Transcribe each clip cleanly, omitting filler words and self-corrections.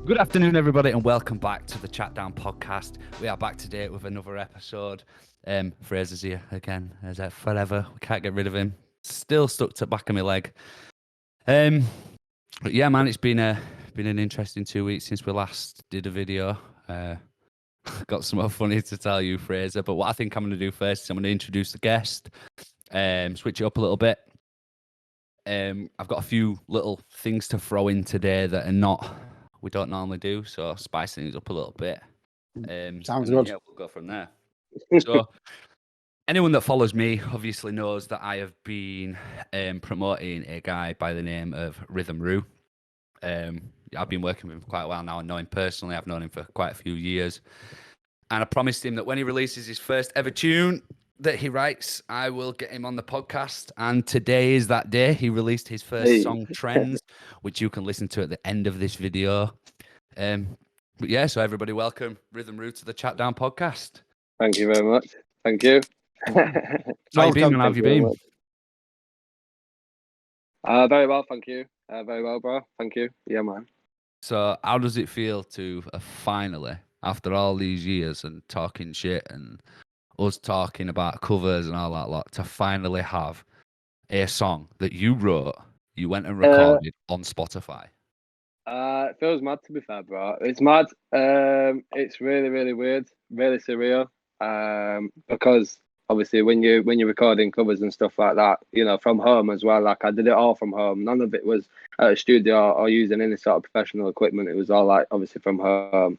Good afternoon, everybody, and welcome back to the TheChatDown podcast. We are back today with another episode. Fraser's here again, as forever. We can't get rid of him. Still stuck to the back of my leg. But yeah, man, it's been an interesting 2 weeks since we last did a video. Got something funny to tell you, Fraser. But what I think I'm going to do first is I'm going to introduce the guest, switch it up a little bit. I've got a few little things to throw in today that we don't normally do, so spicing things up a little bit. Sounds good. Yeah, we'll go from there. So, anyone that follows me obviously knows that I have been promoting a guy by the name of Rhythm Roo. I've been working with him for quite a while now. I know him personally. I've known him for quite a few years. And I promised him that when he releases his first ever tune that he writes, I will get him on the podcast. And today is that day. He released his first song, Trends, which you can listen to at the end of this video. But yeah, so everybody welcome Rhythm Roo to the TheChatDown podcast. Thank you very much. Thank you. How you been, and how have you been? Very well, thank you. Very well, bro. Thank you. Yeah, man. So how does it feel to finally, after all these years and talking shit and us talking about covers and all that lot, to finally have a song that you wrote, you went and recorded on Spotify? It feels mad, to be fair, bro. It's mad. It's really, really weird, really surreal. Because obviously when you're recording covers and stuff like that, you know, from home as well. Like I did it all from home. None of it was at a studio or using any sort of professional equipment. It was all like obviously from home.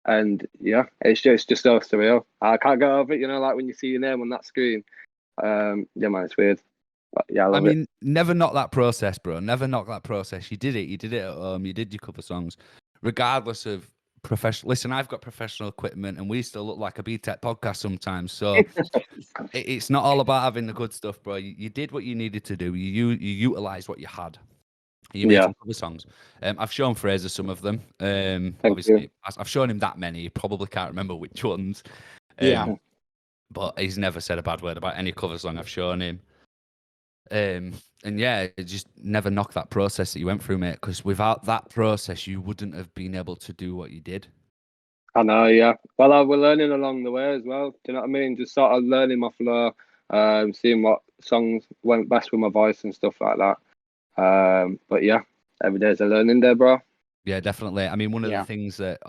And yeah, it's just so surreal. I can't get over it, you know, like when you see your name on that screen. Yeah, man, it's weird. But yeah, I mean, never knock that process, bro. Never knock that process. You did it. You did it at home. You did your cover songs, regardless of professional. Listen, I've got professional equipment, and we still look like a B-Tech podcast sometimes. So it's not all about having the good stuff, bro. You did what you needed to do. You utilized what you had. You made some cover songs. I've shown Fraser some of them. Obviously, I've shown him that many. He probably can't remember which ones. But he's never said a bad word about any cover song I've shown him. And yeah, just never knock that process that you went through, mate, because without that process, you wouldn't have been able to do what you did. I know, yeah. Well, we're learning along the way as well. Do you know what I mean? Just sort of learning my flow, seeing what songs went best with my voice and stuff like that. But yeah, every day's a learning day, bro. Yeah, definitely. I mean, one of the things that,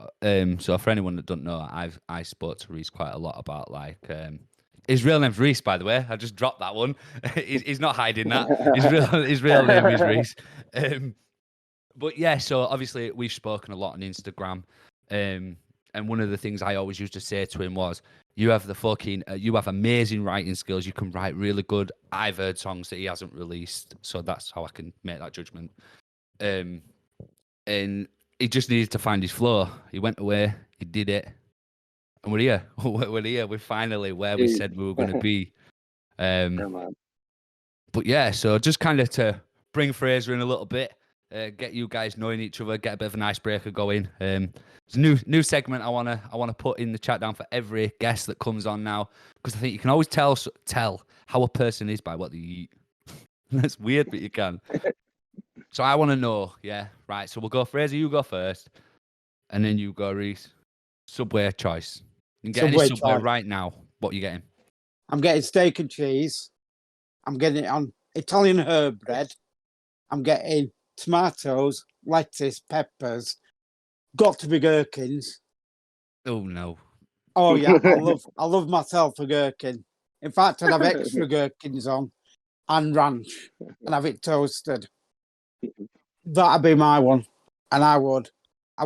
so for anyone that don't know, I spoke to Reese quite a lot about like, his real name's Reese, by the way. I just dropped that one. He's not hiding that. His real name is Reese. But yeah, so obviously we've spoken a lot on Instagram. And one of the things I always used to say to him was, you have you have amazing writing skills. You can write really good. I've heard songs that he hasn't released, so that's how I can make that judgment. And he just needed to find his flow. He went away, he did it, and we're here. We're here. We're finally where we said we were going to be. But yeah, so just kind of to bring Fraser in a little bit, get you guys knowing each other, get a bit of an icebreaker going. It's a new segment I wanna put in the chat down for every guest that comes on now, because I think you can always tell how a person is by what they eat. That's weird, but you can. So I want to know, yeah, right. So we'll go, Fraser, you go first, and then you go, Reese. Subway choice. You can get any Subway right now. What are you getting? I'm getting steak and cheese. I'm getting it on Italian herb bread. I'm getting tomatoes, lettuce, peppers. Got to be gherkins. Oh no. Oh yeah, I love myself a gherkin. In fact, I'd have extra gherkins on and ranch and have it toasted. That'd be my one. And I'll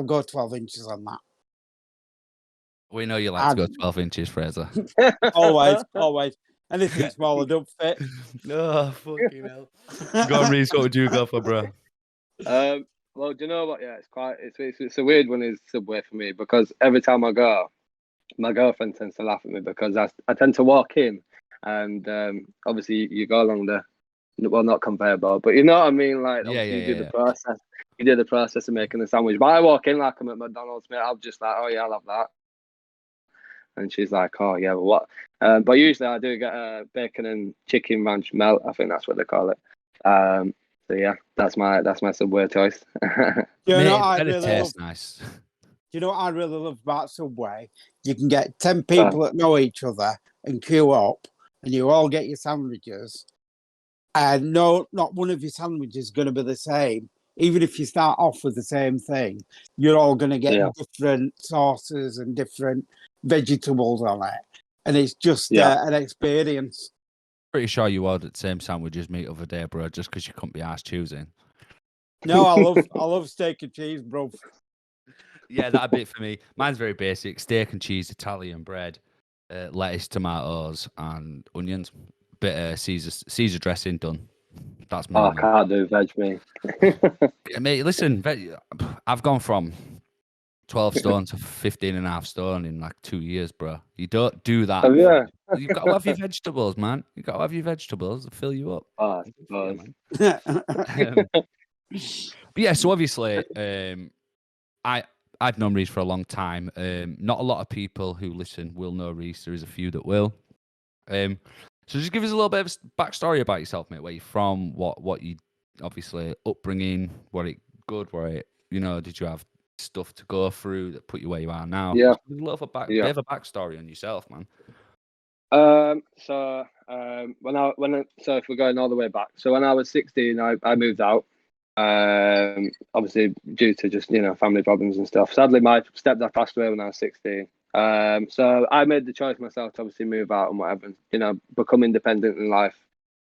go 12 inches on that. We know you like to go 12 inches, Fraser. Always. Anything smaller don't fit. No, fucking hell. Go on, Reese, what would you go for, bro? Well, do you know what? Yeah, it's a weird one, is Subway for me, because every time I go, my girlfriend tends to laugh at me because I tend to walk in, and obviously you go along not conveyor belt, but you know what I mean. Like you do the process. You do the process of making the sandwich. But I walk in like I'm at McDonald's, mate. I'm just like, oh yeah, I'll have that. And she's like, oh yeah, well, what? But usually I do get a bacon and chicken ranch melt. I think that's what they call it. So yeah, that's my Subway choice. You know, Mate, I better really love. taste nice. You know what I really love about Subway? You can get 10 Oh, people that know each other and queue up, and you all get your sandwiches. And no, not one of your sandwiches is going to be the same. Even if you start off with the same thing, you're all going to get yeah, different sauces and different vegetables on it. And it's just yeah. an experience. Pretty sure you ordered the same sandwich as me the other day, bro, just because you couldn't be asked choosing. No, I love steak and cheese, bro. Yeah, that'd be it for me. Mine's very basic: steak and cheese, Italian bread, lettuce, tomatoes, and onions. Bit of Caesar dressing done. That's Oh, me, I man. can't do veg, me. Yeah, mate, listen, I've gone from 12 stone to 15 and a half stone in like 2 years, bro. You don't do that. Oh yeah. You've got to have your vegetables, man. You've got to have your vegetables to fill you up. Oh, I Yeah, suppose. man. But yeah, so obviously, I I've known Reese for a long time. Not a lot of people who listen will know Reese. There is a few that will. So just give us a little bit of backstory about yourself, mate. Where you're from, what you obviously upbringing, what it good, where it did you have stuff to go through that put you where you are now? Yeah, Just give us a little yeah. bit of a backstory on yourself, man. So if we're going all the way back, so when I was 16, I moved out. Obviously due to just family problems and stuff. Sadly, my stepdad passed away when I was 16. So I made the choice myself to obviously move out and whatever, become independent in life.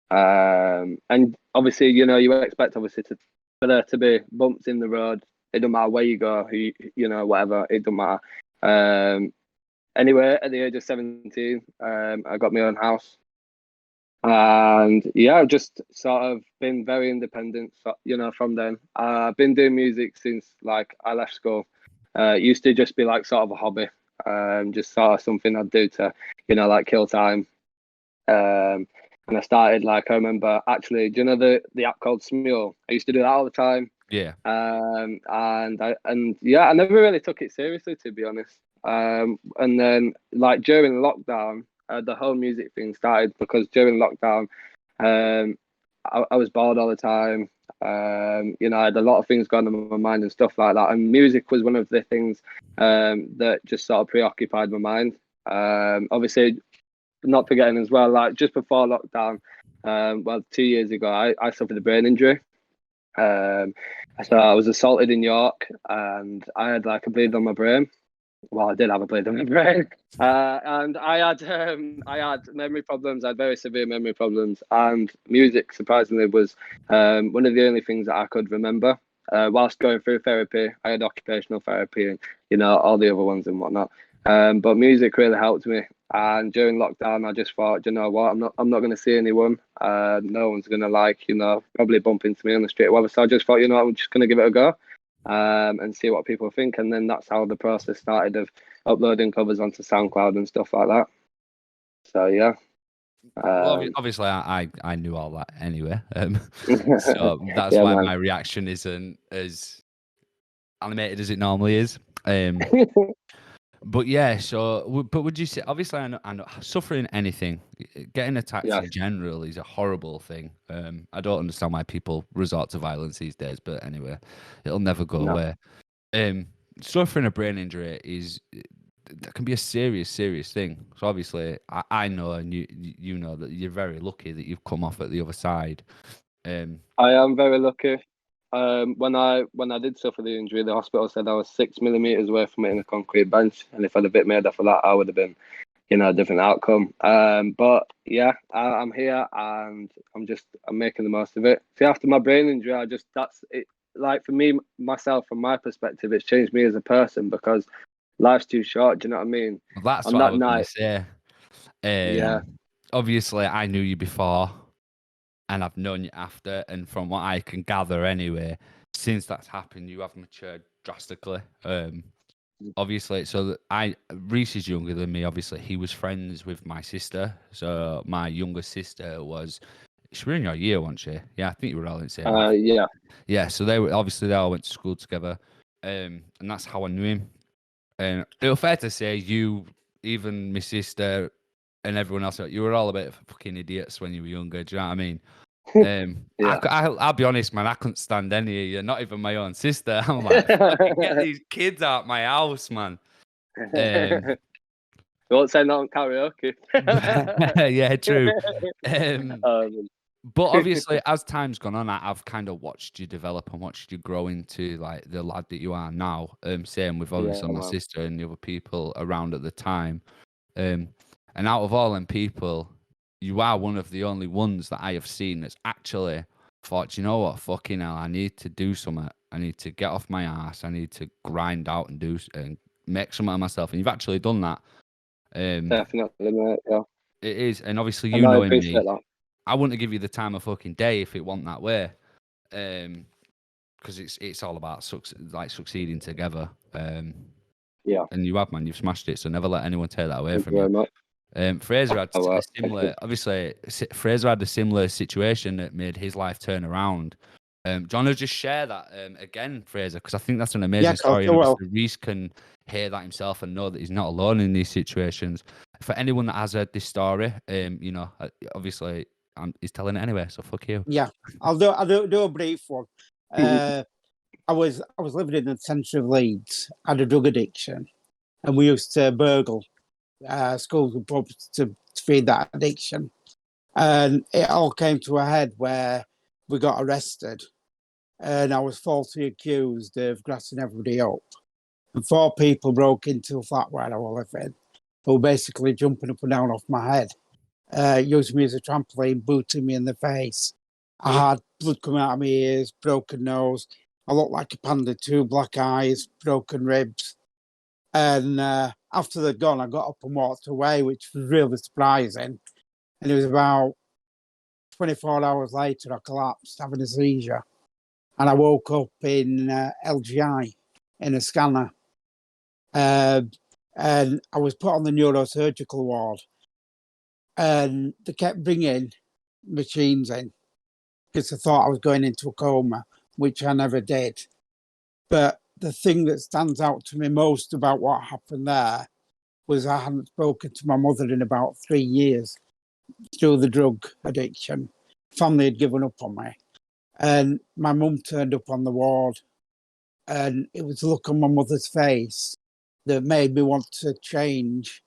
And obviously, you expect obviously for there to be bumps in the road. It don't matter where you go, whatever. It don't matter. Anyway, at the age of 17, I got my own house. And yeah, I've just sort of been very independent, from then. I've been doing music since like I left school. It used to just be like sort of a hobby, just sort of something I'd do to, like kill time. And I started like I remember actually, do you know the app called Smule? I used to do that all the time. Yeah. And yeah, I never really took it seriously, to be honest. And then like during lockdown, the whole music thing started because during lockdown, I was bored all the time. I had a lot of things going on in my mind and stuff like that. And music was one of the things that just sort of preoccupied my mind. Obviously, not forgetting as well, like just before lockdown, 2 years ago, I suffered a brain injury. So I was assaulted in York, and I had like a bleed on my brain. Well, I did have a bleed on my brain, and I had memory problems. I had very severe memory problems, and music surprisingly was one of the only things that I could remember. Whilst going through therapy, I had occupational therapy and all the other ones and whatnot. But music really helped me. And during lockdown, I just thought, you know what, I'm not going to see anyone. No one's going to probably bump into me on the street or whatever. So I just thought, I'm just going to give it a go. And see what people think. And then that's how the process started of uploading covers onto SoundCloud and stuff like that. So yeah. Well, obviously, I knew all that anyway. So that's Yeah, why man. my reaction isn't as animated as it normally is. But yeah, but would you say, obviously, I know suffering anything, getting attacked Yes. in general is a horrible thing. I don't understand why people resort to violence these days, but anyway, it'll never go No. away. Suffering a brain injury that can be a serious thing. So obviously, I know, and you know that you're very lucky that you've come off at the other side. I am very lucky. When I did suffer the injury, the hospital said I was 6 millimeters away from hitting a concrete bench, and if I'd have been made off of that, I would have been, a different outcome. But yeah, I'm here and I'm making the most of it. See, after my brain injury, that's it. Like for me, myself, from my perspective, it's changed me as a person because life's too short. Do you know what I mean? Well, that's On what I that was going to night, say. yeah, Obviously, I knew you before, and I've known you after, and from what I can gather anyway, since that's happened, you have matured drastically. Obviously, so Reese is younger than me. Obviously, he was friends with my sister. So my younger sister she was in your year, wasn't she? Yeah, I think you were all in the same. yeah, Yeah, so they all went to school together, and that's how I knew him. And it was fair to say you, even my sister, and everyone else, you were all a bit of fucking idiots when you were younger. Do you know what I mean? Yeah. I'll be honest, man. I couldn't stand any of you, not even my own sister. I'm like, fucking get these kids out my house, man. Don't say not on karaoke. Yeah, true. But obviously, as time's gone on, I've kind of watched you develop and watched you grow into like the lad that you are now. Same with obviously my sister and the other people around at the time. And out of all them people, you are one of the only ones that I have seen that's actually thought, you know what, fucking hell, I need to do something. I need to get off my ass. I need to grind out and make something of myself. And you've actually done that. Definitely, mate. Yeah. It is, and obviously And I knowing appreciate me, that. I wouldn't give you the time of fucking day if it wasn't that way. Because it's all about succeeding together. Yeah. And you have, man. You've smashed it. So never let anyone take that away Thank from you you. very much. Fraser had Oh, a similar. Obviously, Fraser had a similar situation that made his life turn around. Do you want to just share that again, Fraser? Because I think that's an amazing story. And obviously, Reese can hear that himself and know that he's not alone in these situations. For anyone that has heard this story, you know, obviously, he's telling it anyway. So fuck you. Yeah, I'll do a brief one. I was living in the centre of Leeds. I had a drug addiction, and we used to burgle schools and pubs to feed that addiction. And it all came to a head where we got arrested, and I was falsely accused of grassing everybody up. And 4 people broke into the flat where I was living, who were basically jumping up and down off my head, using me as a trampoline, booting me in the face. I had blood coming out of my ears, broken nose. I looked like a panda, 2 black eyes, broken ribs. And after they'd gone, I got up and walked away, which was really surprising. And it was about 24 hours later, I collapsed, having a seizure. And I woke up in LGI in a scanner. And I was put on the neurosurgical ward. And they kept bringing machines in because I thought I was going into a coma, which I never did. But the thing that stands out to me most about what happened there was I hadn't spoken to my mother in about 3 years through the drug addiction. Family had given up on me. And my mum turned up on the ward, and it was the look on my mother's face that made me want to change.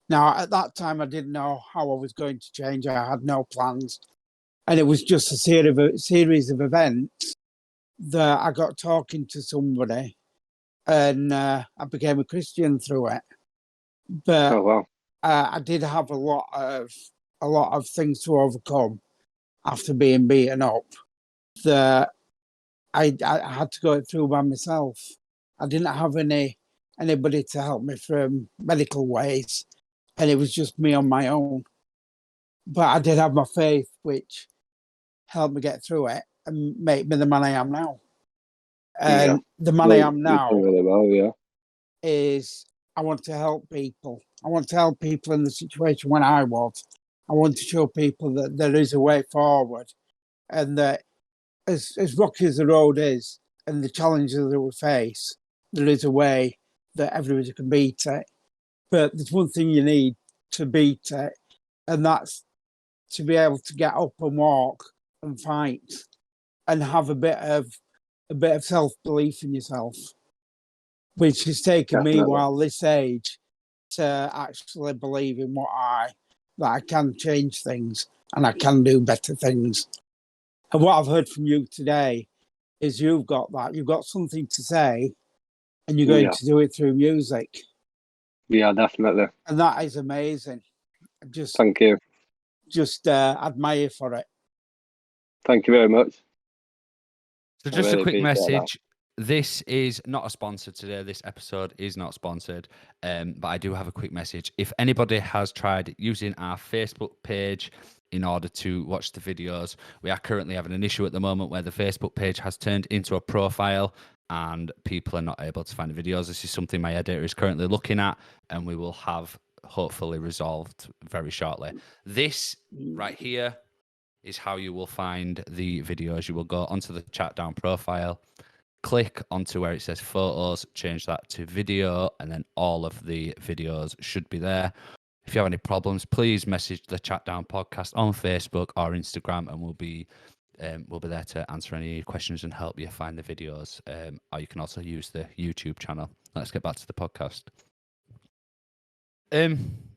Now, at that time, I didn't know how I was going to change. I had no plans. And it was just a series of events that I got talking to somebody, and I became a Christian through it. But I did have a lot of things to overcome after being beaten up. That I had to go through by myself. I didn't have anybody to help me from medical ways, and it was just me on my own. But I did have my faith, which helped me get through it and make me the man I am now. And the man I am now is I want to help people. I want to help people in the situation when I was. I want to show people that there is a way forward, and that as rocky as the road is and the challenges that we face, there is a way that everybody can beat it. But there's one thing you need to beat it, and that's to be able to get up and walk and fight and have a bit of self-belief in yourself, which has taken me while this age to actually believe in that I can change things and I can do better things. And what I've heard from you today is you've got that. You've got something to say, and you're going to do it through music. Yeah, definitely. And that is amazing. Thank you. Just admire you for it. Thank you very much. So just a quick message. This is not a sponsor today. This episode is not sponsored, but I do have a quick message. If anybody has tried using our Facebook page in order to watch the videos, we are currently having an issue at the moment where the Facebook page has turned into a profile and people are not able to find the videos. This is something my editor is currently looking at, and we will have hopefully resolved very shortly. This right here is how you will find the videos. You will go onto the TheChatDown profile, click onto where it says photos, change that to video, and then all of the videos should be there. If you have any problems, please message the TheChatDown podcast on Facebook or Instagram, and we'll be we'll be there to answer any questions and help you find the videos. Or you can also use the YouTube channel. Let's get back to the podcast.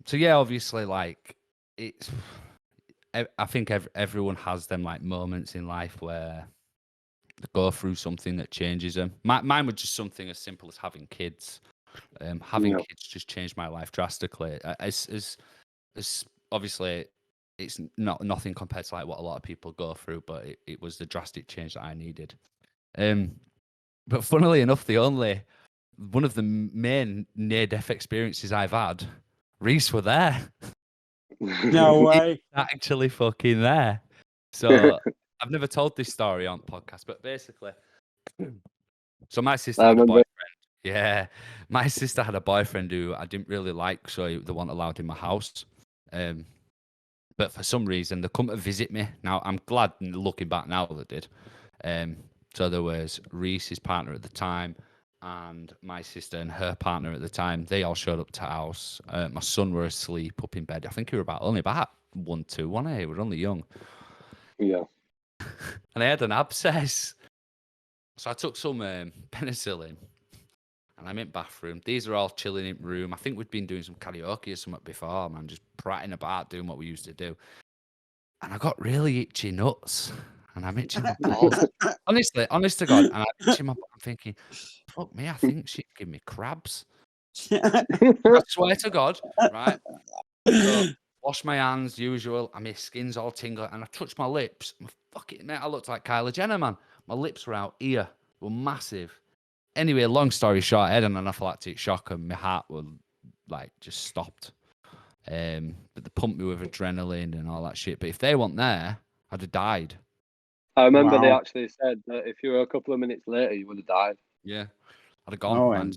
So yeah, obviously, like it's. I think everyone has them like moments in life where they go through something that changes them. Mine was just something as simple as having kids. Having kids just changed my life drastically. As obviously, it's nothing compared to like what a lot of people go through, but it was the drastic change that I needed. But funnily enough, one of the main near-death experiences I've had, Reese were there. No way. Actually fucking there. So I've never told this story on podcast, but basically, so my sister had a boyfriend. Yeah, my sister had a boyfriend who I didn't really like, so they weren't allowed in my house. But for some reason, they come to visit me. Now I'm glad looking back now they did. So there was Reese's partner at the time, and my sister and her partner at the time. They all showed up to the house. My son were asleep up in bed. I think he were only about 1, 2, 1. He were only young. Yeah. And I had an abscess. So I took some penicillin and I'm in bathroom. These are all chilling in room. I think we'd been doing some karaoke or something before, man, just prattling about, doing what we used to do. And I got really itchy nuts. And I'm itching my balls. Honest to God. And I'm itching my balls. I'm thinking, fuck me, I think she'd give me crabs. I swear to God, right? So, wash my hands, usual. And my skin's all tingling. And I touched my lips. Fuck it, mate. I looked like Kylie Jenner, man. My lips were out here. They were massive. Anyway, long story short, I had an anaphylactic shock and my heart was like just stopped. But they pumped me with adrenaline and all that shit. But if they weren't there, I'd have died. I remember they actually said that if you were a couple of minutes later, you would have died. Yeah. I'd have gone, man.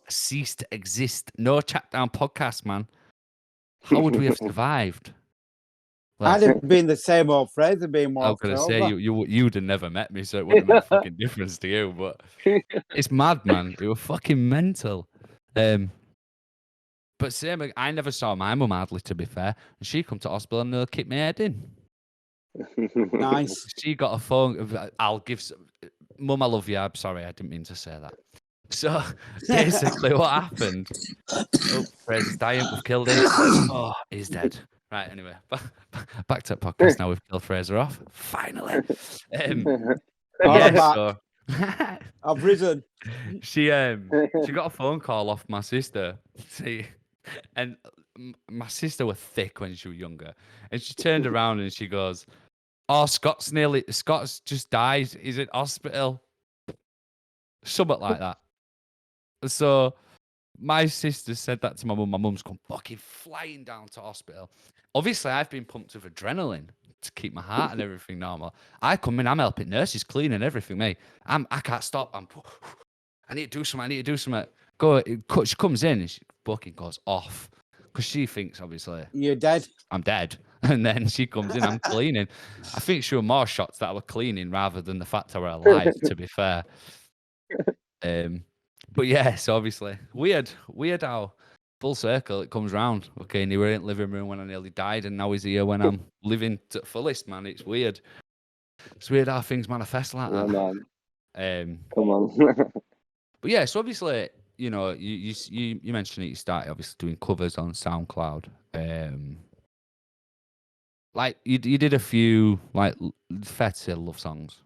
Ceased to exist. No chat down podcast, man. How would we have survived? Well, I'd have been the same old Fraser being more. I was going to say, you'd have never met me, so it wouldn't have made a fucking difference to you. But it's mad, man. It was fucking mental. But same, I never saw my mum hardly, to be fair. And she come to hospital and nearly kicked my head in. Nice. She got a phone. I'll give... Mum, I love you. I'm sorry, I didn't mean to say that. So basically what happened... Oh, Fraser's dying. We've killed him. Oh, he's dead. Right, anyway, back to the podcast now. We've killed Fraser off. Finally. So, I've risen. She got a phone call off my sister. See, and my sister was thick when she was younger. And she turned around and she goes, "Oh, Scott's just died. He's in hospital." Something like that. So my sister said that to my mum. My mum's gone fucking flying down to hospital. Obviously, I've been pumped with adrenaline to keep my heart and everything normal. I come in, I'm helping nurses, cleaning everything, mate. I can't stop. I need to do something. She comes in and she fucking goes off. Because she thinks, obviously, you're dead. I'm dead. And then she comes in, I'm cleaning. I think she were more shocked that I was cleaning rather than the fact I were alive, to be fair. But yeah, so obviously, weird how full circle it comes round. Okay, and he were in the living room when I nearly died, and now he's here when I'm living to the fullest, man. It's weird. It's weird how things manifest like that. Man. Come on. But yeah, so obviously, you know, you mentioned that you started obviously doing covers on SoundCloud. Like you did a few like fair to say love songs.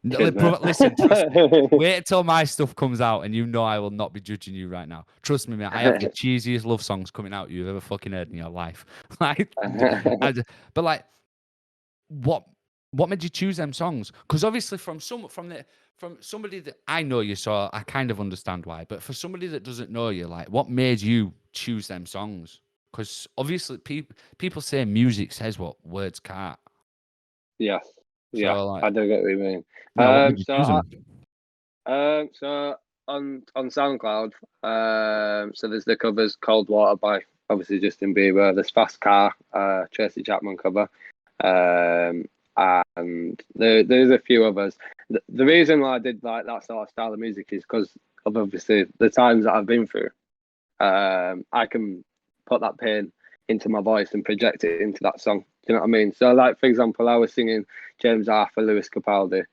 Listen, trust me. Wait till my stuff comes out and you know I will not be judging you right now. Trust me, man. I have the cheesiest love songs coming out you've ever fucking heard in your life. Like, but like, what made you choose them songs? Because obviously, from somebody that I know you, so I kind of understand why. But for somebody that doesn't know you, like, what made you choose them songs? Because obviously, people say music says what words can't. Yes. Yeah, so, like, I do get what you mean. So on SoundCloud, so there's the covers "Cold Water" by obviously Justin Bieber. There's "Fast Car," Tracy Chapman cover, and there's a few others. The reason why I did like that sort of style of music is because of obviously the times that I've been through. I can put that pain into my voice and project it into that song. Do you know what I mean? So, like for example, I was singing James Arthur, Lewis Capaldi,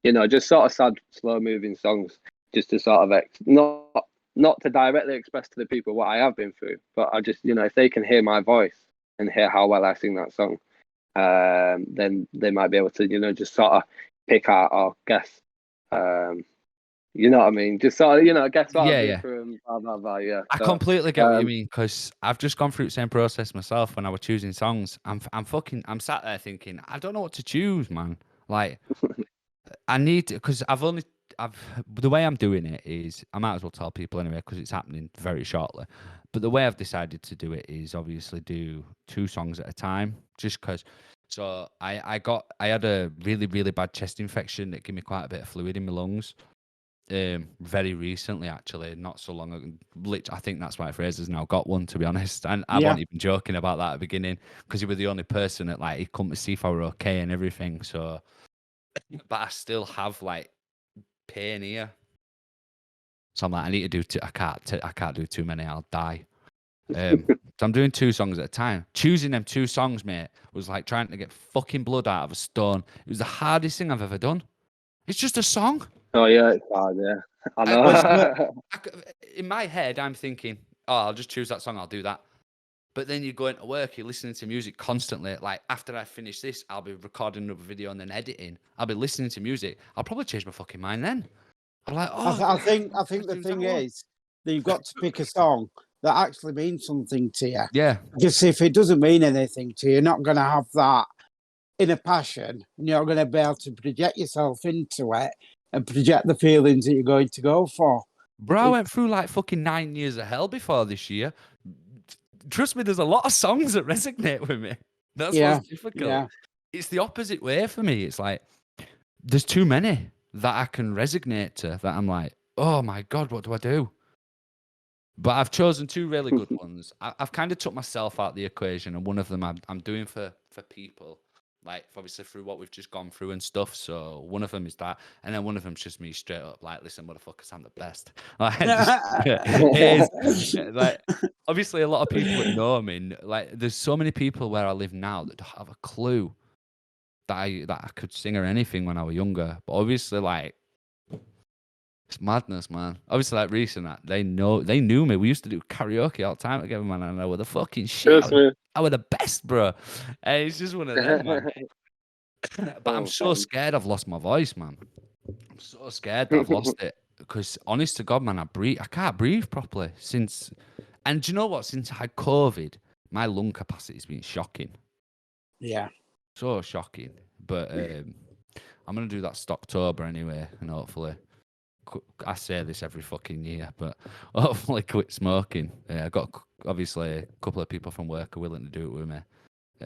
you know, just sort of sad, slow-moving songs, just to sort of not to directly express to the people what I have been through, but I just, you know, if they can hear my voice and hear how well I sing that song, then they might be able to, you know, just sort of pick out or guess. You know what I mean? Just sort of, you know, guess what I've been through and blah, blah, blah, yeah. I completely get what you mean, because I've just gone through the same process myself when I was choosing songs. I'm sat there thinking, I don't know what to choose, man. Like, I need to, because the way I'm doing it is, I might as well tell people anyway, because it's happening very shortly. But the way I've decided to do it is obviously do 2 songs at a time, just because. So I had a really, really bad chest infection that gave me quite a bit of fluid in my lungs. Very recently, actually, not so long ago. I think that's why Fraser's now got one, to be honest. And I wasn't even joking about that at the beginning, because he was the only person that, like, he come to see if I were okay and everything. So, but I still have like pain here. So I'm like, I need to do two. I can't do too many. I'll die. So I'm doing 2 songs at a time. Choosing them 2 songs, mate, was like trying to get fucking blood out of a stone. It was the hardest thing I've ever done. It's just a song. Oh yeah, it's hard. Yeah, I know. In my head, I'm thinking, oh, I'll just choose that song. I'll do that. But then you go into work, you're listening to music constantly. Like, after I finish this, I'll be recording another video and then editing. I'll be listening to music. I'll probably change my fucking mind then. I'm like, oh, I think the thing is that you've got to pick a song that actually means something to you. Yeah. Because if it doesn't mean anything to you, you're not going to have that inner passion, and you're going to be able to project yourself into it and project the feelings that you're going to go for. Bro, I went through like fucking 9 years of hell before this year. Trust me, there's a lot of songs that resonate with me. That's what's difficult. Yeah. It's the opposite way for me. It's like, there's too many that I can resonate to, that I'm like, oh my God, what do I do? But I've chosen 2 really good ones. I've kind of took myself out of the equation, and one of them I'm doing for people, like obviously through what we've just gone through and stuff. So one of them is that, and then one of them's just me straight up like, listen, motherfuckers, I'm the best. Like, like, obviously a lot of people that know me, like, there's so many people where I live now that don't have a clue that I could sing or anything when I was younger. But obviously, like, it's madness, man. Obviously, like Reese and that, they knew me. We used to do karaoke all the time together, man. And I were the fucking shit. I were the best, bro. And it's just one of them, man. But I'm so scared I've lost my voice, man. I'm so scared that I've lost it. Because honest to God, man, I can't breathe properly since. And do you know what? Since I had COVID, my lung capacity has been shocking. Yeah. So shocking. But I'm gonna do that Stocktober anyway, and hopefully. I say this every fucking year, but hopefully quit smoking. I got obviously a couple of people from work are willing to do it with me.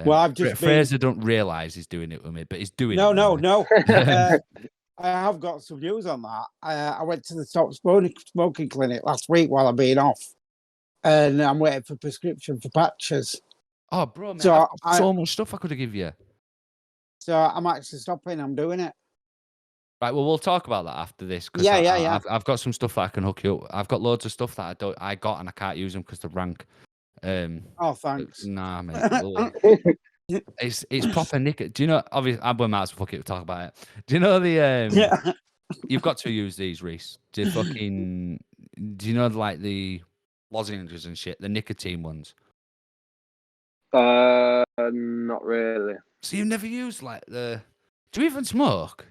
Well, I've just Fraser don't realise he's doing it with me, but he's doing it. No. I have got some news on that. I went to the Stop Smoking Clinic last week while I've been off, and I'm waiting for prescription for patches. Oh, bro, man, so I've got so much stuff I could have given you. So I'm actually stopping. I'm doing it. Right, well, we'll talk about that after this. Yeah. I've got some stuff that I can hook you up. I've got loads of stuff that I got and I can't use them because they're rank. Oh, thanks. Nah, mate. It's proper nick. Do you know? Obviously, I might as well fuck it. Talk about it. Do you know the? You've got to use these, Reese. Do you know like the lozenges and shit, the nicotine ones? Not really. So you've never used like the? Do you even smoke?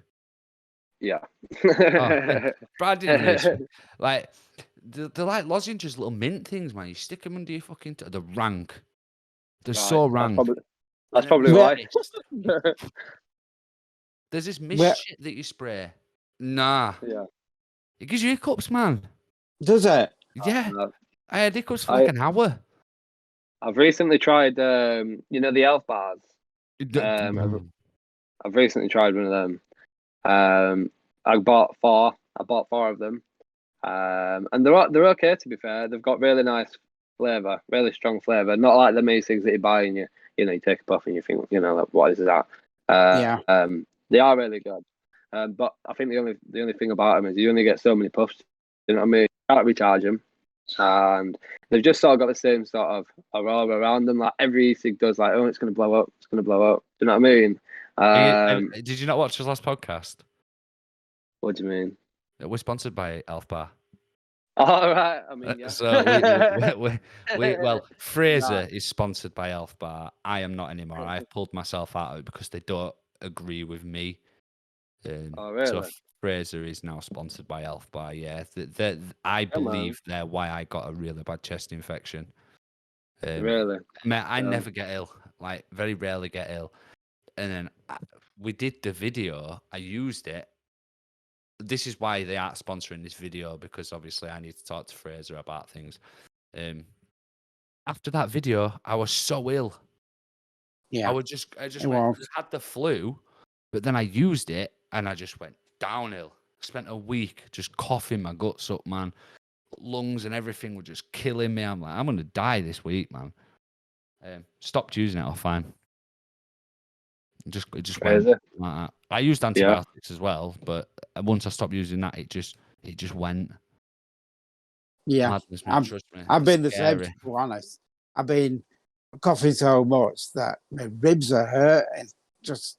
Yeah. Brad didn't like they're like lozenges, little mint things, man. You stick them under your fucking they're rank. They're so rank. That's probably why. There's this mist shit that you spray. Nah. Yeah. It gives you hiccups, man. Does it? Yeah. I had hiccups for like an hour. I've recently tried you know, the Elf bars. I've recently tried one of them. I bought 4 of them, and they're okay, to be fair. They've got really nice flavour, really strong flavour. Not like the Macy's that you buy and you take a puff and you think, you know, like, what is that? They are really good, but I think the only thing about them is you only get so many puffs. You know what I mean? You can't recharge them. and they've just sort of got the same sort of aurora around them. Like every e-cig does, like, oh, it's going to blow up, it's going to blow up. Do you know what I mean? Did you not watch his last podcast? What do you mean? We're sponsored by Elf Bar. All right. I mean, yeah. So well, Fraser is sponsored by Elf Bar. I am not anymore. I've pulled myself out of it because they don't agree with me. Oh, really? So Fraser is now sponsored by Elf Bar. Yeah, I believe they're why I got a really bad chest infection. Really? Man, I never get ill. Like, very rarely get ill. And then we did the video. I used it. This is why they aren't sponsoring this video, because obviously I need to talk to Fraser about things. After that video, I was so ill. Yeah. I just had the flu, but then I used it and I just went downhill. Spent a week just coughing my guts up, man. Lungs and everything were just killing me. I'm like, I'm gonna die this week, man. Stopped using it. All fine. It just went like that. I used antibiotics as well, but once I stopped using that, it just went. Yeah, Madness, trust me. I've been the same, to be honest. I've been coughing so much that my ribs are hurting just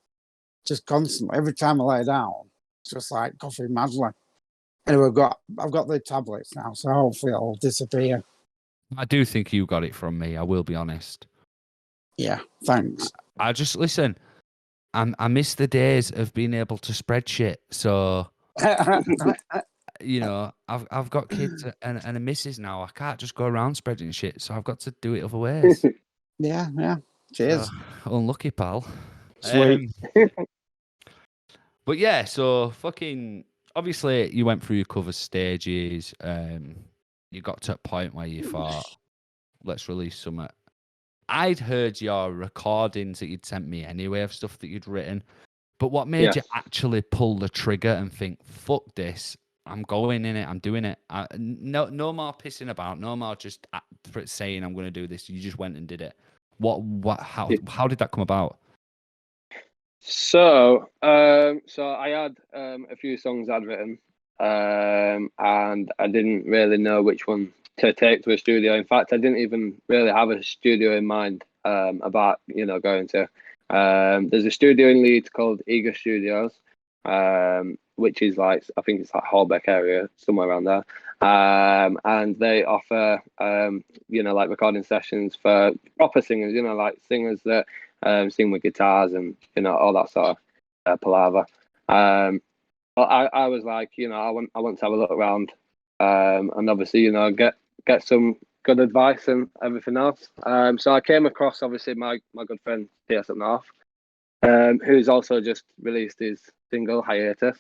constantly. Every time I lay down, it's just like coughing madly. Anyway, I've got the tablets now, so hopefully it'll disappear. I do think you got it from me. I will be honest. Yeah, thanks. I just listen. I miss the days of being able to spread shit. So, you know, I've got kids and a missus now. I can't just go around spreading shit. So I've got to do it other ways. Yeah. Cheers. So, unlucky, pal. Sweet. But yeah, so fucking obviously you went through your cover stages. You got to a point where you thought, let's release some. I'd heard your recordings that you'd sent me anyway of stuff that you'd written. But what made you actually pull the trigger and think, fuck this, I'm going in it, I'm doing it. No more pissing about, no more just saying I'm going to do this. You just went and did it. How did that come about? So I had a few songs I'd written, and I didn't really know which one to take to a studio. In fact, I didn't even really have a studio in mind about going to. There's a studio in Leeds called Eager Studios, which is like, I think it's like Holbeck area, somewhere around there. And they offer like recording sessions for proper singers, like singers that sing with guitars and all that sort of palaver. But I was like, I want to have a look around, and obviously get some good advice and everything else. So I came across obviously my good friend TS Up North, who's also just released his single Hiatus,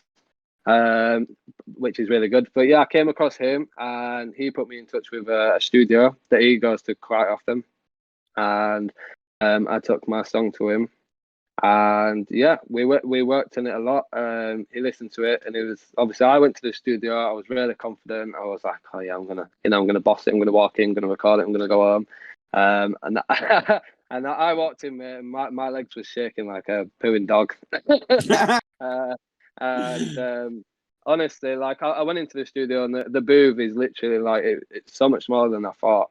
which is really good. But yeah, I came across him and he put me in touch with a studio that he goes to quite often, and I took my song to him, and yeah, we worked on it a lot. He listened to it, and it was obviously, I went to the studio, I was really confident. I was like, oh yeah, I'm gonna boss it, I'm gonna walk in, I'm gonna record it, I'm gonna go home. And and I walked in, my legs were shaking like a pooing dog. And honestly, like I went into the studio, and the booth is literally like it's so much more than I thought.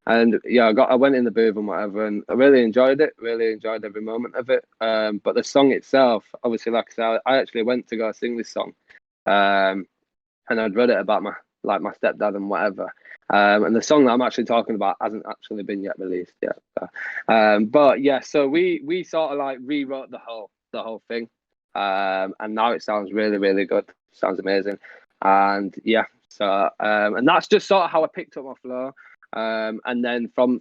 And yeah, I went in the booth and whatever, and I really enjoyed it. Really enjoyed every moment of it. But the song itself, obviously, like I said, I actually went to go sing this song, and I'd read it about my stepdad and whatever. And the song that I'm actually talking about hasn't actually been yet released yet. But yeah, so we sort of like rewrote the whole thing, and now it sounds really, really good. Sounds amazing, and yeah. So and that's just sort of how I picked up my flow. And then from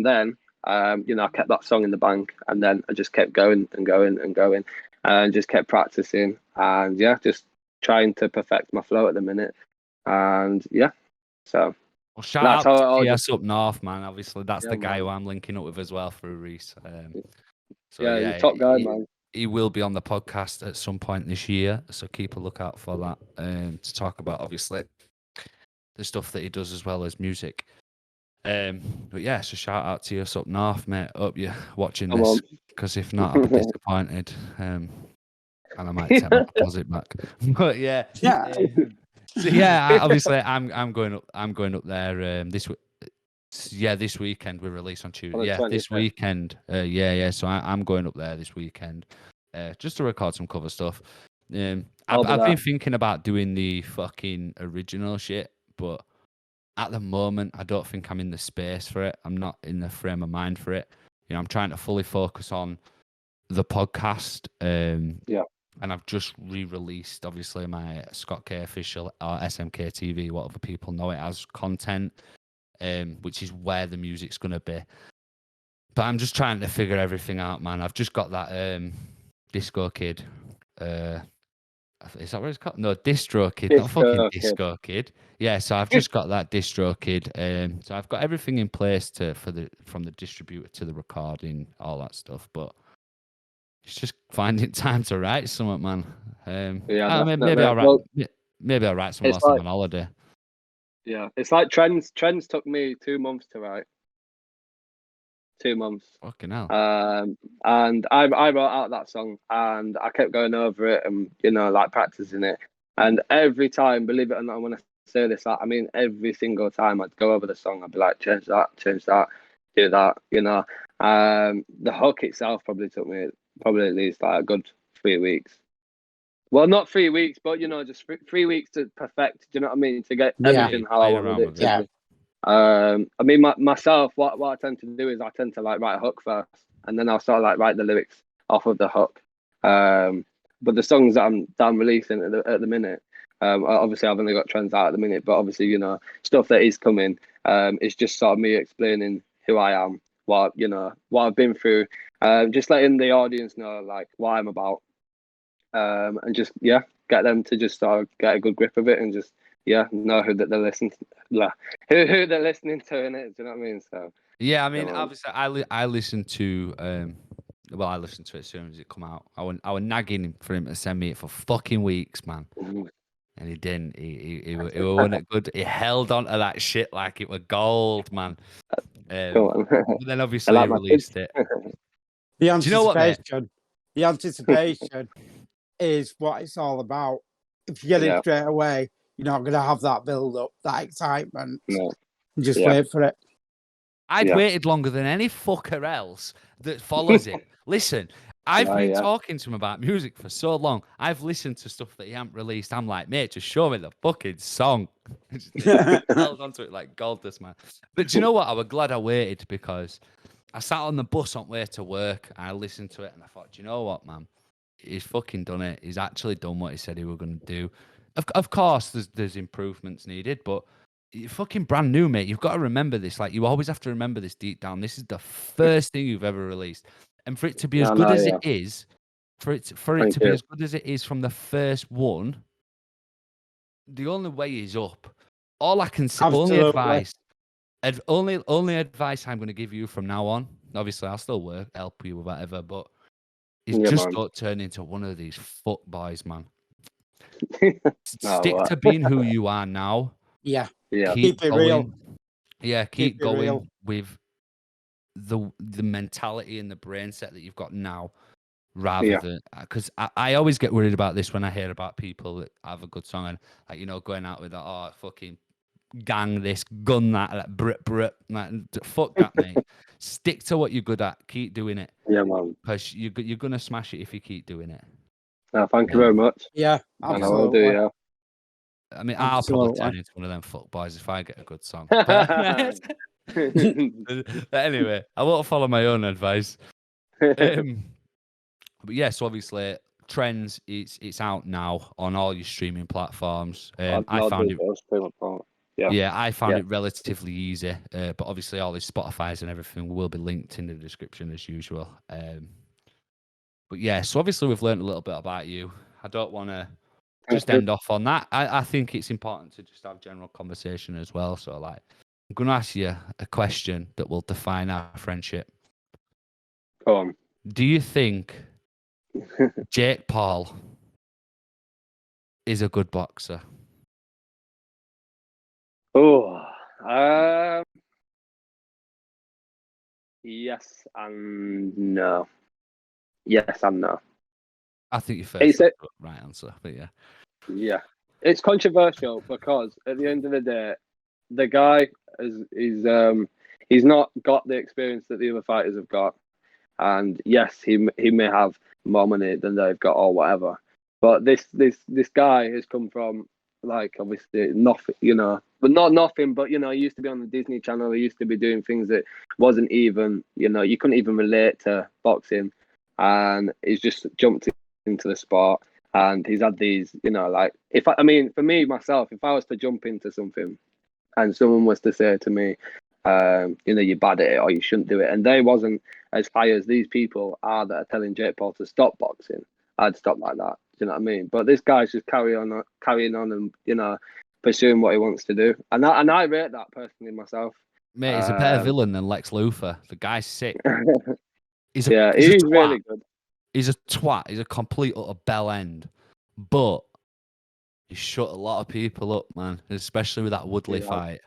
then, I kept that song in the bank, and then I just kept going and going and going, and just kept practicing, and yeah, just trying to perfect my flow at the minute, and yeah, so. Well, shout out to TS Up North, man. Obviously, that's the guy who I'm linking up with as well through Reese. So yeah, he's a top guy, man. He will be on the podcast at some point this year, so keep a lookout for that, to talk about obviously the stuff that he does as well as music. But yeah, so shout out to us Up North, mate. Hope you're watching this, because if not, I'll be disappointed. And I might take my deposit back. But yeah. So yeah, obviously I'm going up. I'm going up there this weekend. We release on Tuesday. On the Yeah, this 25th. weekend. Yeah. So I'm going up there this weekend, just to record some cover stuff. I've been thinking about doing the fucking original shit, but at the moment I don't think I'm in the space for it. I'm not in the frame of mind for it. You know, I'm trying to fully focus on the podcast. And I've just re-released, obviously, my Scott K official or SMK TV, whatever people know it as, content, which is where the music's gonna be. But I'm just trying to figure everything out, man. I've just got that Disco Kid. Is that what it's called? No, Distro Kid, not fucking Disco Kid. Yeah, so I've just got that Distro Kid. So I've got everything in place from the distributor to the recording, all that stuff. But it's just finding time to write something, man. Maybe I'll write. Well, Maybe I'll write something whilst I'm on holiday. Yeah, it's like trends. Trends took me 2 months to write. 2 months. Fucking hell. And I wrote out that song, and I kept going over it, and like practicing it. And every time, believe it or not, when I say this, I mean every single time I'd go over the song, I'd be like, change that, do that. The hook itself probably took me at least like a good 3 weeks. Well, not 3 weeks, but just 3 weeks to perfect. Do you know what I mean? To get everything how I wanted it to be. I mean, myself, what I tend to do is I tend to like write a hook first, and then I'll start like write the lyrics off of the hook. But the songs that I'm releasing at the minute, obviously I've only got trends out at the minute, but obviously stuff that is coming, it's just sort of me explaining who I am, what I've been through, just letting the audience know like what I'm about. And just get them to just sort of get a good grip of it and just know who that they're listening to, who they're listening to in it. Do you know what I mean? So yeah, I mean, obviously, I listened to I listened to it as soon as it come out. I was nagging for him to send me it for fucking weeks, man. And he didn't. He wasn't good. He held on to that shit like it was gold, man. But then obviously he released it. The anticipation, the anticipation is what it's all about. If you get it straight away, you're not going to have that build up, that excitement. No. Just wait for it. I'd waited longer than any fucker else that follows it. Listen, I've been talking to him about music for so long. I've listened to stuff that he hasn't released. I'm like, mate, just show me the fucking song. Held onto it like gold, this man. But do you know what? I was glad I waited because I sat on the bus on way to work. And I listened to it and I thought, do you know what, man? He's fucking done it. He's actually done what he said he was going to do. Of course, there's improvements needed, but you're fucking brand new, mate. You've got to remember this. Like, you always have to remember this deep down. This is the first thing you've ever released. And for it to be as good as it is, for it to be as good as it is from the first one, the only way is up. All I can say, only advice I'm going to give you from now on, obviously I'll still help you with whatever, but is just don't turn into one of these fuck boys, man. Stick to being who you are now. Yeah. Keep it going. real. Yeah, keep going with the mentality and the brain set that you've got now, rather than because I always get worried about this when I hear about people that have a good song and like going out with that fucking gang this, gun that brit, like, fuck that, mate. Stick to what you're good at. Keep doing it. Yeah, man. Because you're gonna smash it if you keep doing it. Thank you very much. Yeah, absolutely. And I will do, yeah. I mean, I'll probably turn into one of them fuck boys if I get a good song. But anyway, I won't follow my own advice. But yeah, so obviously, Trends, it's out now on all your streaming platforms. I found it. I found it relatively easy, but obviously all the Spotify's and everything will be linked in the description as usual. But yeah, so obviously we've learned a little bit about you. I don't want to just end off on that. I think it's important to just have general conversation as well. So like, I'm going to ask you a question that will define our friendship. Go on. Do you think Jake Paul is a good boxer? Oh, yes and no. Yes and no. I think your first is the right answer, but yeah. Yeah. It's controversial because at the end of the day, the guy he's not got the experience that the other fighters have got, and yes, he may have more money than they've got or whatever, but this guy has come from like obviously nothing, but not nothing, but he used to be on the Disney Channel. He used to be doing things that wasn't even you couldn't even relate to boxing, and he's just jumped into the sport. And he's had these, like I mean, for me myself, if I was to jump into something, and someone was to say to me, you're bad at it or you shouldn't do it, and they wasn't as high as these people are that are telling Jake Paul to stop boxing, I'd stop like that. Do you know what I mean? But this guy's just carrying on, and pursuing what he wants to do, and I rate that personally myself. Mate, he's a better villain than Lex Luthor. The guy's sick. He's he's really good. He's a twat. He's a complete utter bell end. But he shut a lot of people up, man. Especially with that Woodley fight.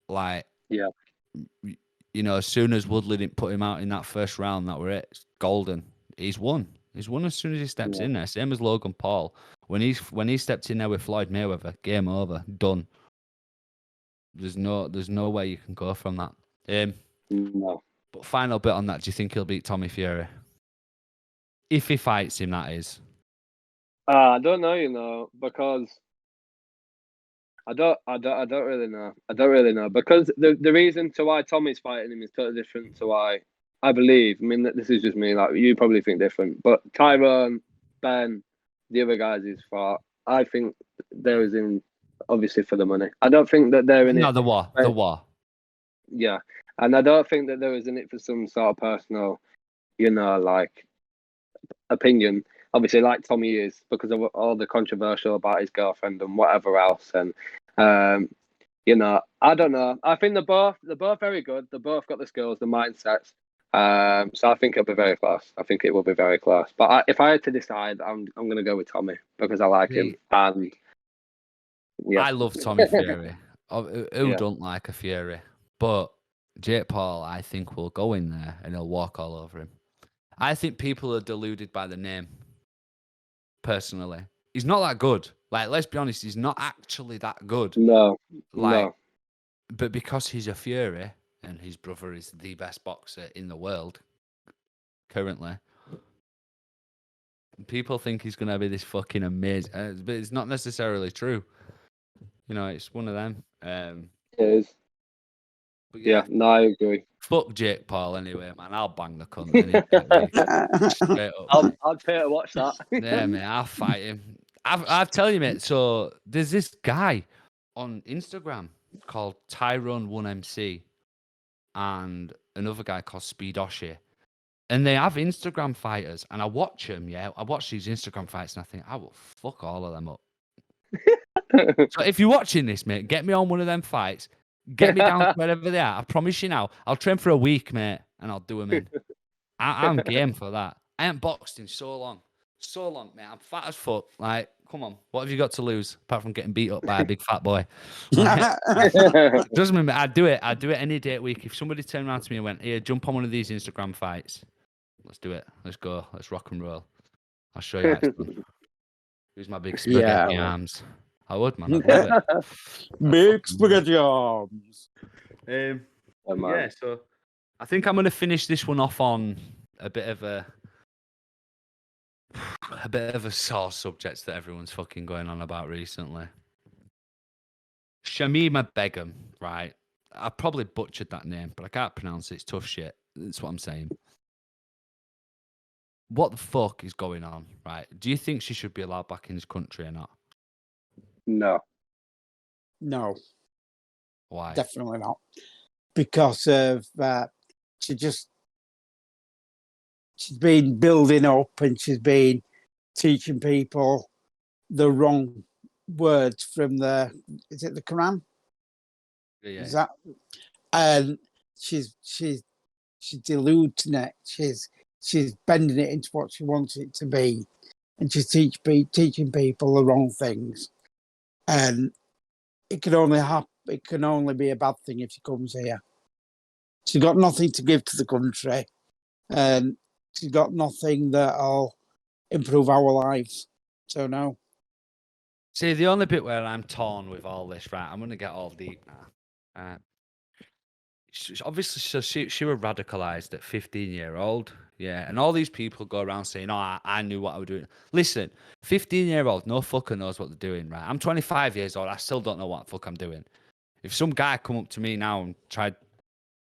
Like, as soon as Woodley didn't put him out in that first round, that were it. It's golden. He's won. He's won as soon as he steps in there. Same as Logan Paul. When he stepped in there with Floyd Mayweather, game over, done. There's no way you can go from that. No. But final bit on that, do you think he'll beat Tommy Fury? If he fights him, that is. I don't know, because I don't really know. I don't really know, because the reason to why Tommy's fighting him is totally different to why I believe. I mean, this is just me. Like, you probably think different, but Tyrone, Ben, the other guys he's fought, I think they're in obviously for the money. I don't think that they're in it. No, the war. Yeah, and I don't think that they was in it for some sort of personal, like opinion. Obviously, like Tommy is, because of all the controversial about his girlfriend and whatever else. And I don't know. I think they're both very good. They both got the skills, the mindsets. So I think it'll be very close. I think it will be very close. But if I had to decide, I'm going to go with Tommy because I like him. And I love Tommy Fury. Who don't like a Fury? But Jake Paul, I think, will go in there and he'll walk all over him. I think people are deluded by the name. Personally, he's not that good. Like, let's be honest, he's not actually that good. No. But because he's a Fury and his brother is the best boxer in the world currently, people think he's gonna be this fucking amazing. But it's not necessarily true. It's one of them. It is. But no, I agree. Fuck Jake Paul anyway, man. I'll bang the cunt. Straight up. I'd pay to watch that. Yeah, mate. I'll fight him. I'll tell you, mate. So there's this guy on Instagram called Tyrone1MC and another guy called Speedoshi. And they have Instagram fighters, and I watch them, I watch these Instagram fights, and I think, I will fuck all of them up. So if you're watching this, mate, get me on one of them fights. Get me down to wherever they are. I promise you now. I'll train for a week, mate, and I'll do them in. I'm game for that. I haven't boxed in so long. So long, mate. I'm fat as fuck. Like, come on. What have you got to lose apart from getting beat up by a big fat boy? It doesn't mean I'd do it. I'd do it any day of the week. If somebody turned around to me and went, here, jump on one of these Instagram fights. Let's do it. Let's go. Let's rock and roll. I'll show you how it's done. Who's my big spaghetti arms? I would, man. I'd love it. Big spaghetti arms. So I think I'm going to finish this one off on a bit of a sore subject that everyone's fucking going on about recently. Shamima Begum, right? I probably butchered that name, but I can't pronounce it. It's tough shit. That's what I'm saying. What the fuck is going on, right? Do you think she should be allowed back in this country or not? No. Why? Definitely not. Because of she's been building up and she's been teaching people the wrong words from is it the Quran? Yeah. Is that? And she's diluting it. She's bending it into what she wants it to be, and she's teaching people the wrong things. And it can only happen. It can only be a bad thing if she comes here. She's got nothing to give to the country, and she's got nothing that'll improve our lives. So no. See, the only bit where I'm torn with all this, right? I'm gonna get all deep now. Obviously, so she was radicalized at 15-year-old, yeah, and all these people go around saying, "Oh, I knew what I was doing." Listen, 15-year-old, no fucker knows what they're doing, right? I'm 25 years old. I still don't know what the fuck I'm doing. If some guy come up to me now and tried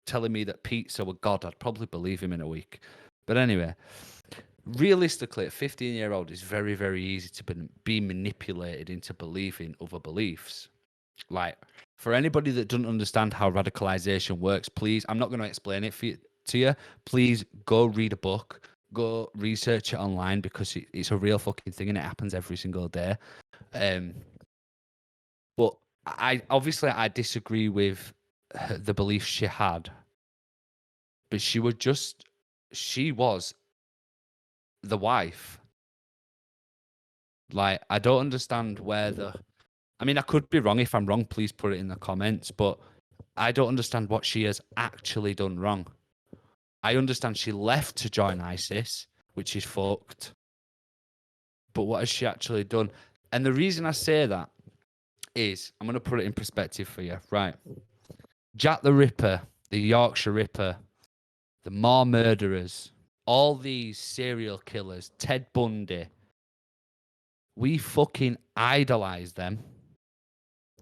telling me that pizza were God, I'd probably believe him in a week. But anyway, realistically, a 15-year-old is very, very easy to be manipulated into believing other beliefs. Like, for anybody that doesn't understand how radicalization works, please, I'm not going to explain it to you. Please go read a book, go research it online, because it's a real fucking thing and it happens every single day. But I disagree with the belief she had, but she was the wife. Like, I don't understand I mean, I could be wrong. If I'm wrong, please put it in the comments, but I don't understand what she has actually done wrong. I understand she left to join ISIS, which is fucked. But what has she actually done? And the reason I say that is, I'm going to put it in perspective for you. Right. Jack the Ripper, the Yorkshire Ripper, the Moor murderers, all these serial killers, Ted Bundy, we fucking idolize them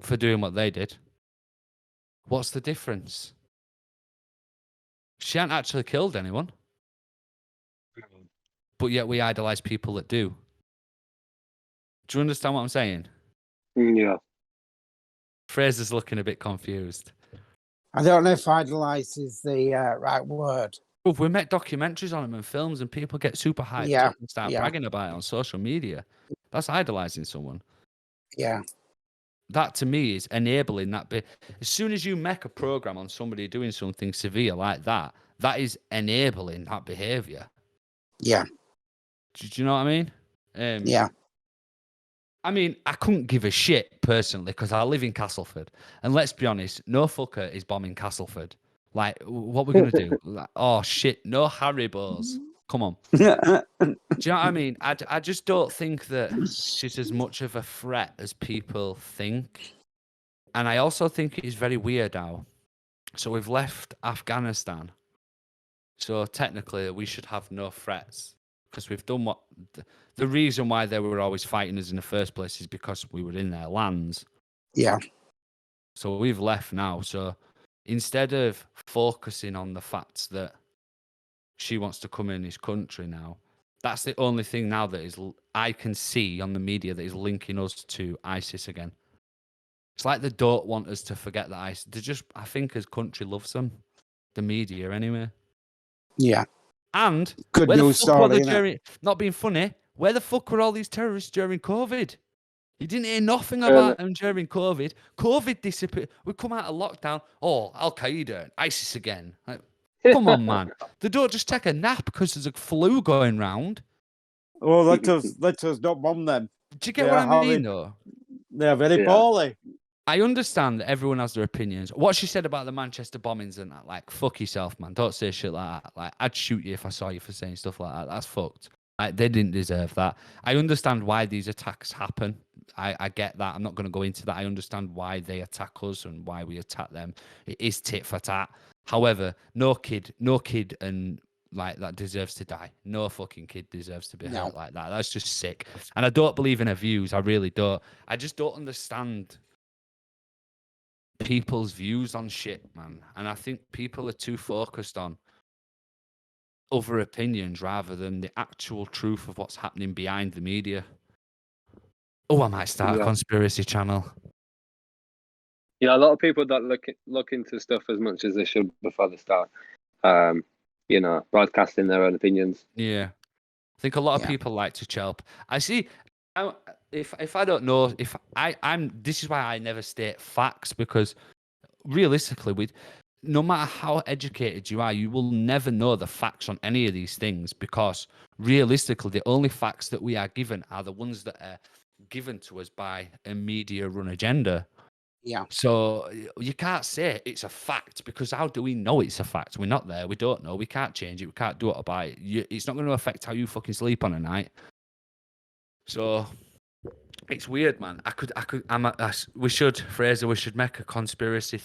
for doing what they did. What's the difference? She hadn't actually killed anyone, but yet we idolize people that do. Do you understand what I'm saying? Yeah. Fraser's looking a bit confused. I don't know if idolise is the right word. Well, we make documentaries on them and films, and people get super hyped up and start bragging about it on social media. That's idolizing someone. Yeah. That to me is enabling that bit. As soon as you make a program on somebody doing something severe like that, that is enabling that behavior. Yeah. Do you know what I mean? Yeah. I mean, I couldn't give a shit personally because I live in Castleford, and let's be honest, no fucker is bombing Castleford. Like, what we're gonna do? Like, oh shit, no Haribos. Come on. Do you know what I mean? I just don't think that she's as much of a threat as people think. And I also think it is very weird now. So we've left Afghanistan. So technically we should have no threats because we've done what... The reason why they were always fighting us in the first place is because we were in their lands. Yeah. So we've left now. So instead of focusing on the fact that she wants to come in this country now, that's the only thing now that I can see on the media that is linking us to ISIS again. It's like they don't want us to forget that ISIS. I think as country loves them, the media anyway. Yeah. And good news story. Not being funny, where the fuck were all these terrorists during COVID? You didn't hear nothing about them during COVID. COVID disappeared. We come out of lockdown. Oh, Al Qaeda, ISIS again. Like, come on, man. They don't just take a nap because there's a flu going round. Well, let us not bomb them. Do you get what I mean, though? They're very poorly. I understand that everyone has their opinions. What she said about the Manchester bombings and that, like, fuck yourself, man. Don't say shit like that. Like, I'd shoot you if I saw you for saying stuff like that. That's fucked. Like, they didn't deserve that. I understand why these attacks happen. I get that. I'm not going to go into that. I understand why they attack us and why we attack them. It is tit for tat. However, no kid and like that deserves to die. No fucking kid deserves to be hurt like that. That's just sick. And I don't believe in her views. I really don't. I just don't understand people's views on shit, man. And I think people are too focused on other opinions rather than the actual truth of what's happening behind the media. Oh, I might start a conspiracy channel. Yeah, a lot of people don't look into stuff as much as they should before they start, broadcasting their own opinions. Yeah. I think a lot of people like to chelp. I see. If I don't know, this is why I never state facts, because realistically, no matter how educated you are, you will never know the facts on any of these things, because realistically, the only facts that we are given are the ones that are given to us by a media-run agenda. Yeah. So you can't say it's a fact, because how do we know it's a fact? We're not there. We don't know. We can't change it. We can't do it about it. It's not going to affect how you fucking sleep on a night. So It's weird, man. We should, Fraser. We should make a conspiracy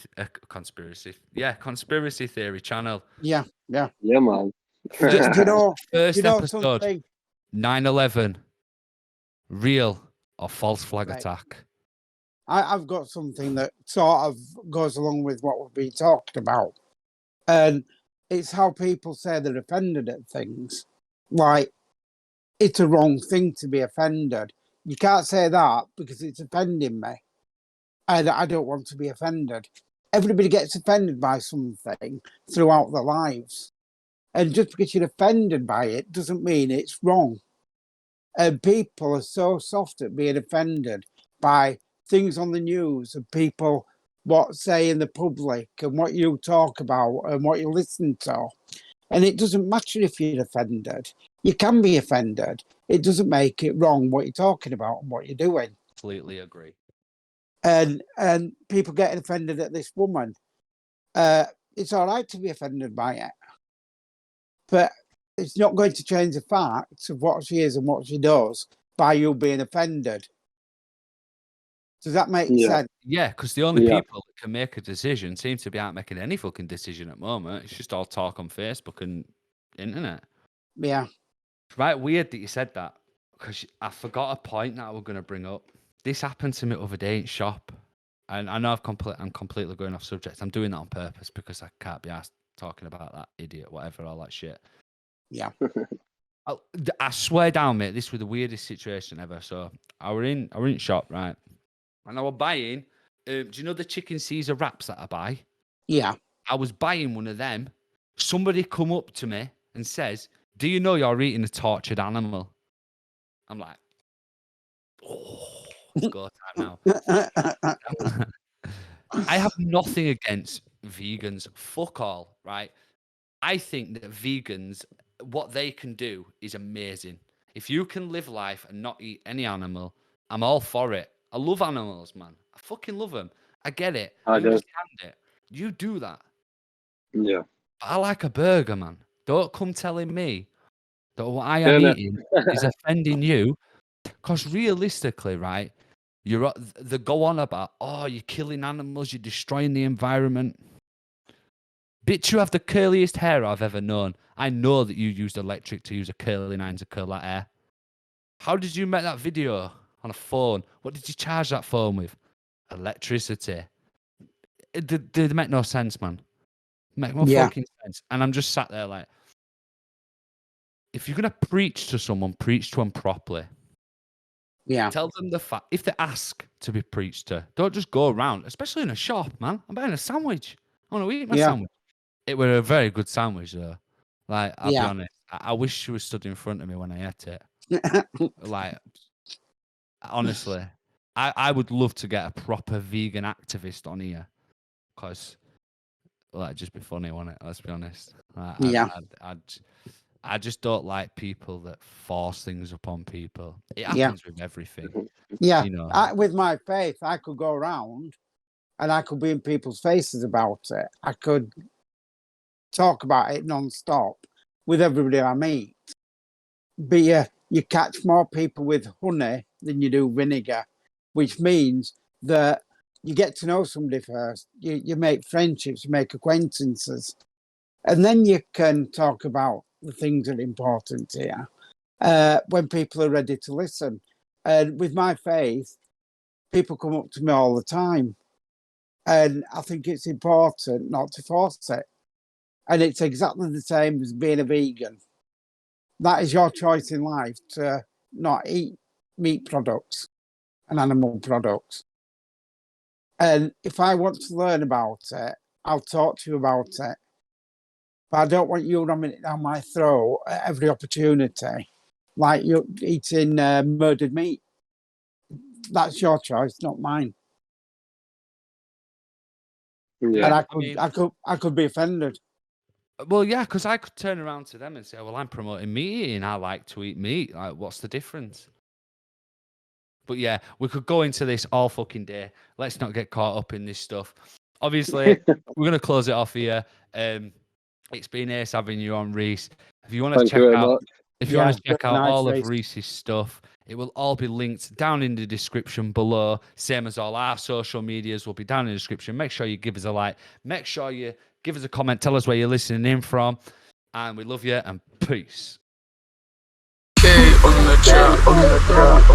theory channel. Yeah, yeah. Yeah, man. Do you know? Do First you know episode: something? 9/11, real or false flag Right. attack. I've got something that sort of goes along with what we've been talking about, and it's how people say they're offended at things. Like, it's a wrong thing to be offended. You can't say that because it's offending me, and I don't want to be offended. Everybody gets offended by something throughout their lives, and just because you're offended by it doesn't mean it's wrong. And people are so soft at being offended by things on the news and people what say in the public and what you talk about and what you listen to. And it doesn't matter if you're offended. You can be offended. It doesn't make it wrong what you're talking about and what you're doing. Completely agree. And people getting offended at this woman. It's all right to be offended by it, but it's not going to change the facts of what she is and what she does by you being offended. Does that make sense? Yeah, because the only people that can make a decision seem to be out making any fucking decision at the moment. It's just all talk on Facebook and internet. Yeah. It's right weird that you said that because I forgot a point that I was going to bring up. This happened to me the other day in shop. And I know I'm completely going off subject. I'm doing that on purpose because I can't be asked talking about that idiot, whatever, all that shit. Yeah. I swear down, mate, this was the weirdest situation ever. So I were in shop, right? And I was buying, do you know the chicken Caesar wraps that I buy? Yeah. I was buying one of them. Somebody come up to me and says, "Do you know you're eating a tortured animal?" I'm like, oh, it's go time now. I have nothing against vegans. Fuck all, right? I think that vegans, what they can do is amazing. If you can live life and not eat any animal, I'm all for it. I love animals, man. I fucking love them. I get it. I understand it. You do that. Yeah. But I like a burger, man. Don't come telling me that what I am eating is offending you. Because realistically, right, they go on about, oh, you're killing animals, you're destroying the environment. Bitch, you have the curliest hair I've ever known. I know that you used electric to use a curling iron to curl that hair. How did you make that video on a phone? What did you charge that phone with? Electricity. It did make no sense, man. Make no fucking sense. And I'm just sat there like, if you're going to preach to someone, preach to them properly. Yeah. Tell them the fact. If they ask to be preached to, don't just go around, especially in a shop, man. I'm buying a sandwich. I want to eat my sandwich. It was a very good sandwich, though. Like, I'll be honest. I wish she was stood in front of me when I ate it. Like, honestly, I would love to get a proper vegan activist on here. Because, like, just be funny, wouldn't it? Let's be honest. I just don't like people that force things upon people. It happens with everything. Yeah. You know. With my faith, I could go around and I could be in people's faces about it. I could talk about it non-stop with everybody I meet. But you catch more people with honey than you do vinegar, which means that you get to know somebody first. You make friendships, you make acquaintances, and then you can talk about the things that are important here when people are ready to listen. And with my faith, people come up to me all the time. And I think it's important not to force it. And it's exactly the same as being a vegan. That is your choice in life to not eat meat products and animal products. And if I want to learn about it, I'll talk to you about it. But I don't want you ramming it down my throat at every opportunity, like you're eating murdered meat. That's your choice, not mine. Yeah. And I could be offended. Well, yeah, because I could turn around to them and say, well, I'm promoting meat eating. I like to eat meat. Like, what's the difference? But yeah, we could go into this all fucking day. Let's not get caught up in this stuff. Obviously, we're going to close it off here. It's been ace having you on, Reese. If you want to check out If you want to check out all of Reese's stuff, it will all be linked down in the description below. Same as all our social medias will be down in the description. Make sure you give us a like. Make sure you give us a comment. Tell us where you're listening in from. And we love you and peace. On the track, on the track,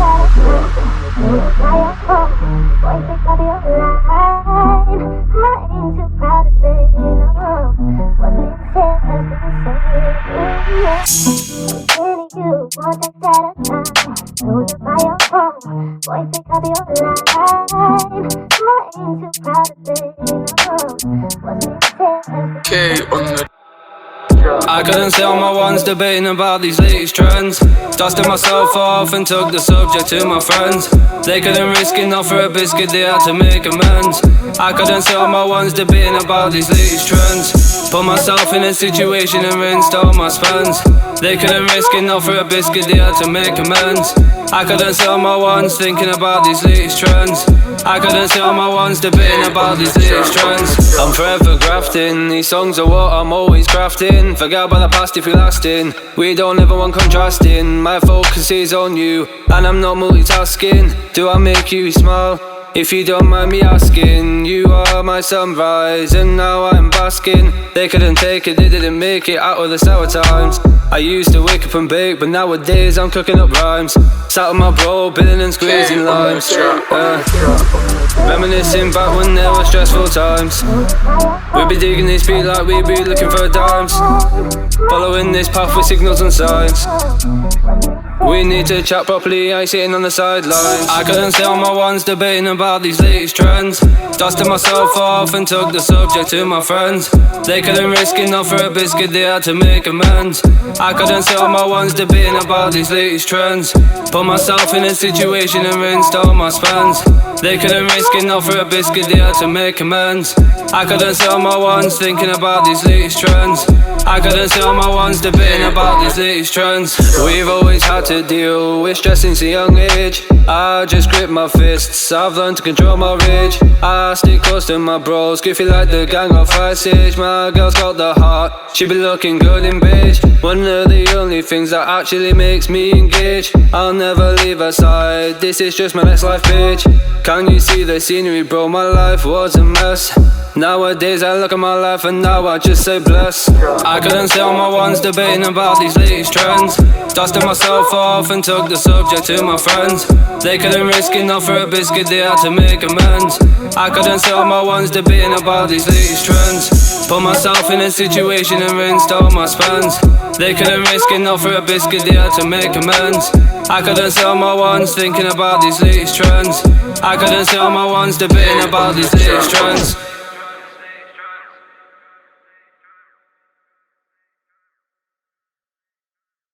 I couldn't sit on my ones debating about these latest trends. Dusted myself off and took the subject to my friends. They couldn't risk enough for a biscuit, they had to make amends. I couldn't sit on my ones debating about these latest trends. Put myself in a situation and rinsed all my spends. They couldn't risk enough for a biscuit, they had to make amends. I couldn't sit on my ones thinking about these latest trends. I couldn't sit on my ones debating about these latest trends. I'm forever grafting, these songs are what I'm always crafting. Forget about the past if you're lasting. We don't ever want contrasting. My focus is on you, and I'm not multitasking. Do I make you smile? If you don't mind me asking, you are my sunrise, and now I'm basking. They couldn't take it, they didn't make it out of the sour times. I used to wake up and bake, but nowadays I'm cooking up rhymes. Sat with my bro, billing and squeezing limes. Reminiscing back when there were stressful times. We'd be digging this beat like we'd be looking for dimes. Following this path with signals and signs. We need to chat properly, I ain't sitting on the sidelines. I couldn't sit on my ones debating about these latest trends. Dusted myself off and took the subject to my friends. They couldn't risk enough for a biscuit, they had to make amends. I couldn't sit on my ones debating about these latest trends. Put myself in a situation and rinsed all my spends. They couldn't risk enough for a biscuit, they had to make amends. I couldn't sit on my ones thinking about these latest trends. I couldn't sit on my ones debating about these latest trends. We've always had to deal with stress since a young age. I just grip my fists, I've learned to control my rage. I stick close to my bros, goofy like the gang of Ice Age. My girl's got the heart, she be looking good in beige. One of the only things that actually makes me engage. I'll never leave her side, this is just my next life page. Can you see the scenery, bro? My life was a mess. Nowadays I look at my life and now I just say bless. I couldn't sit on my ones debating about these latest trends. Dusted myself off and took the subject to my friends. They couldn't risk enough for a biscuit, they had to make amends. I couldn't sit on my ones debating about these latest trends. Put myself in a situation and rinsed all my spends. They couldn't risk enough for a biscuit, they had to make amends. I couldn't sit on my ones thinking about these latest trends. I couldn't sit on my ones debating about these latest trends.